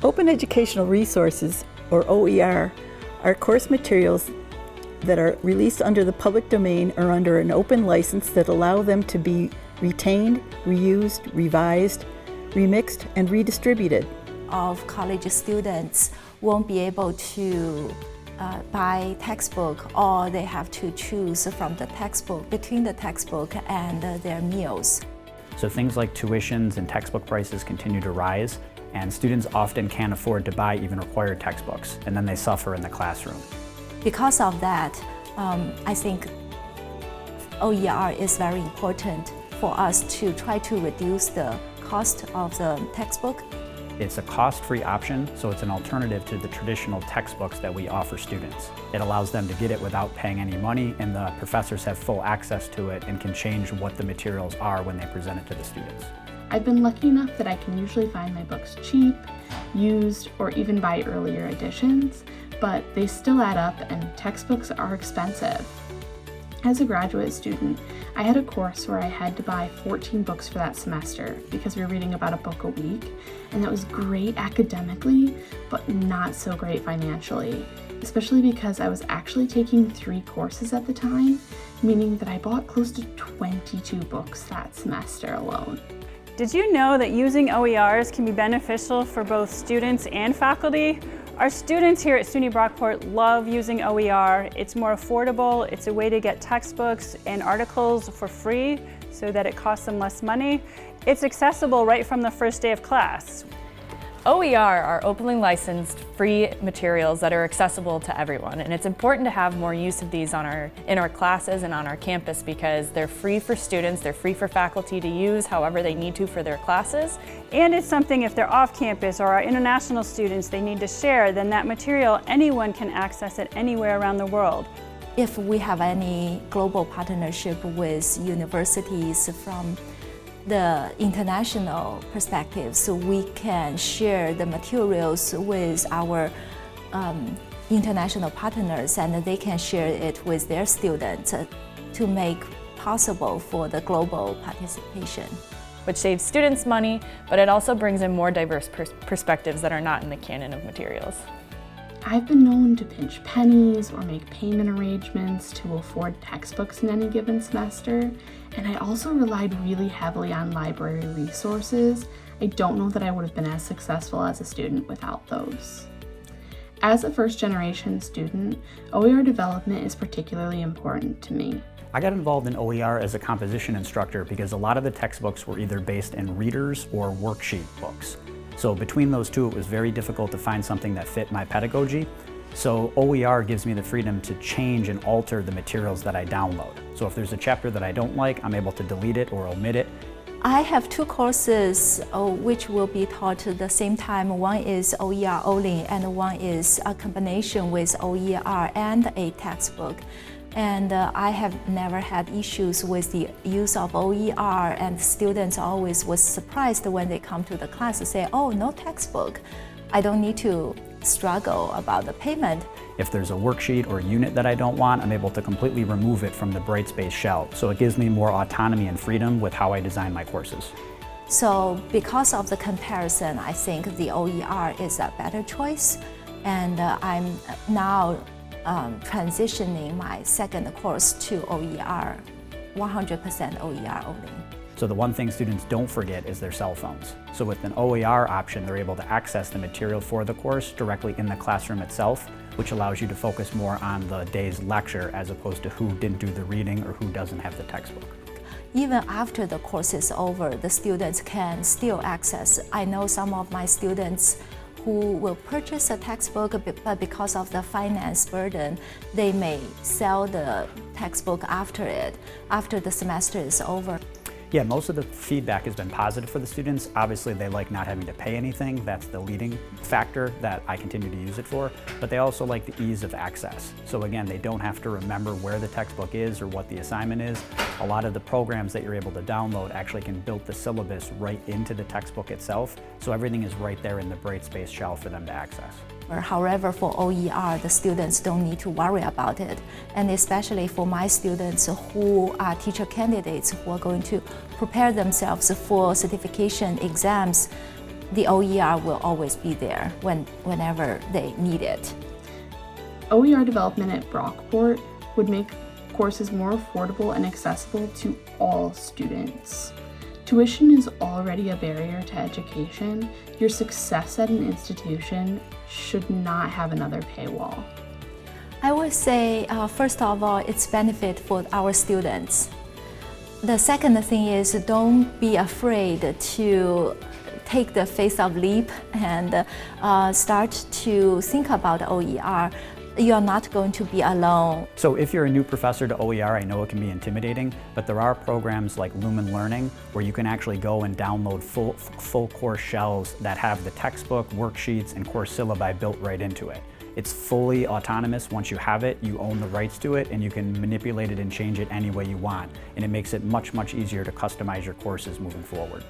Open Educational Resources, or OER, are course materials that are released under the public domain or under an open license that allow them to be retained, reused, revised, remixed, and redistributed. Of college students won't be able to buy textbook, or they have to choose from the textbook, between the textbook and their meals. So things like tuitions and textbook prices continue to rise, and students often can't afford to buy even required textbooks, and then they suffer in the classroom. Because of that, I think OER is very important for us to try to reduce the cost of the textbook. It's a cost-free option, so it's an alternative to the traditional textbooks that we offer students. It allows them to get it without paying any money, and the professors have full access to it and can change what the materials are when they present it to the students. I've been lucky enough that I can usually find my books cheap, used, or even buy earlier editions, but they still add up and textbooks are expensive. As a graduate student, I had a course where I had to buy 14 books for that semester because we were reading about a book a week, and that was great academically, but not so great financially, especially because I was actually taking 3 courses at the time, meaning that I bought close to 22 books that semester alone. Did you know that using OERs can be beneficial for both students and faculty? Our students here at SUNY Brockport love using OER. It's more affordable, it's a way to get textbooks and articles for free so that it costs them less money. It's accessible right from the first day of class. OER are openly licensed, free materials that are accessible to everyone, and it's important to have more use of these in our classes and on our campus because they're free for students, they're free for faculty to use however they need to for their classes. And it's something if they're off campus or our international students they need to share, then that material, anyone can access it anywhere around the world. If we have any global partnership with universities from the international perspective, so we can share the materials with our international partners and they can share it with their students to make possible for the global participation. Which saves students money, but it also brings in more diverse perspectives that are not in the canon of materials. I've been known to pinch pennies or make payment arrangements to afford textbooks in any given semester, and I also relied really heavily on library resources. I don't know that I would have been as successful as a student without those. As a first-generation student, OER development is particularly important to me. I got involved in OER as a composition instructor because a lot of the textbooks were either based in readers or worksheet books. So between those two, it was very difficult to find something that fit my pedagogy. So OER gives me the freedom to change and alter the materials that I download. So if there's a chapter that I don't like, I'm able to delete it or omit it. I have 2 courses which will be taught at the same time. One is OER only and one is a combination with OER and a textbook. And I have never had issues with the use of OER, and students always was surprised when they come to the class and say, oh, no textbook. I don't need to struggle about the payment. If there's a worksheet or a unit that I don't want, I'm able to completely remove it from the Brightspace shell. So it gives me more autonomy and freedom with how I design my courses. So because of the comparison, I think the OER is a better choice. And I'm now transitioning my second course to OER, 100% OER only. So the one thing students don't forget is their cell phones. So with an OER option, they're able to access the material for the course directly in the classroom itself, which allows you to focus more on the day's lecture as opposed to who didn't do the reading or who doesn't have the textbook. Even after the course is over, the students can still access. I know some of my students who will purchase a textbook, but because of the finance burden, they may sell the textbook after the semester is over. Yeah, most of the feedback has been positive for the students. Obviously, they like not having to pay anything. That's the leading factor that I continue to use it for. But they also like the ease of access. So again, they don't have to remember where the textbook is or what the assignment is. A lot of the programs that you're able to download actually can build the syllabus right into the textbook itself. So everything is right there in the Brightspace shell for them to access. However, for OER, the students don't need to worry about it. And especially for my students who are teacher candidates who are going to prepare themselves for certification exams, the OER will always be there whenever they need it. OER development at Brockport would make courses more affordable and accessible to all students. Tuition is already a barrier to education. Your success at an institution should not have another paywall. I would say, first of all, it's benefit for our students. The second thing is don't be afraid to take the face of leap and start to think about OER. You're not going to be alone. So if you're a new professor to OER, I know it can be intimidating, but there are programs like Lumen Learning where you can actually go and download full course shells that have the textbook, worksheets, and course syllabi built right into it. It's fully autonomous. Once you have it, you own the rights to it, and you can manipulate it and change it any way you want. And it makes it much, much easier to customize your courses moving forward.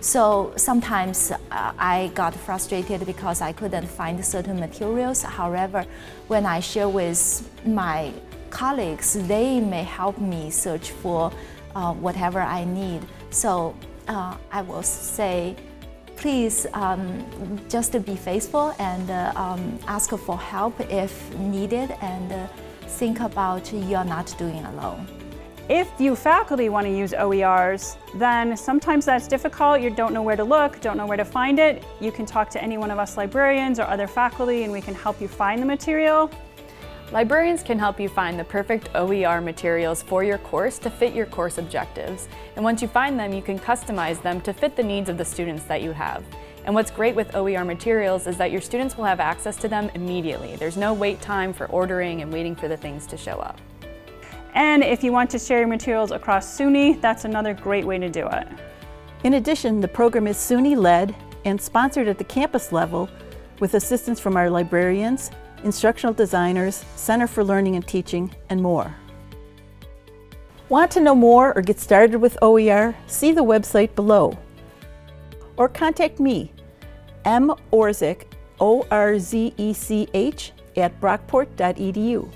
So sometimes I got frustrated because I couldn't find certain materials. However, when I share with my colleagues, they may help me search for whatever I need. So I will say, please just be faithful and ask for help if needed, and think about you're not doing alone. If you faculty want to use OERs, then sometimes that's difficult. You don't know where to look, don't know where to find it. You can talk to any one of us librarians or other faculty and we can help you find the material. Librarians can help you find the perfect OER materials for your course to fit your course objectives. And once you find them, you can customize them to fit the needs of the students that you have. And what's great with OER materials is that your students will have access to them immediately. There's no wait time for ordering and waiting for the things to show up. And if you want to share your materials across SUNY, that's another great way to do it. In addition, the program is SUNY-led and sponsored at the campus level with assistance from our librarians, instructional designers, Center for Learning and Teaching, and more. Want to know more or get started with OER? See the website below. Or contact me, M. Orzech, O-R-Z-E-C-H, @brockport.edu.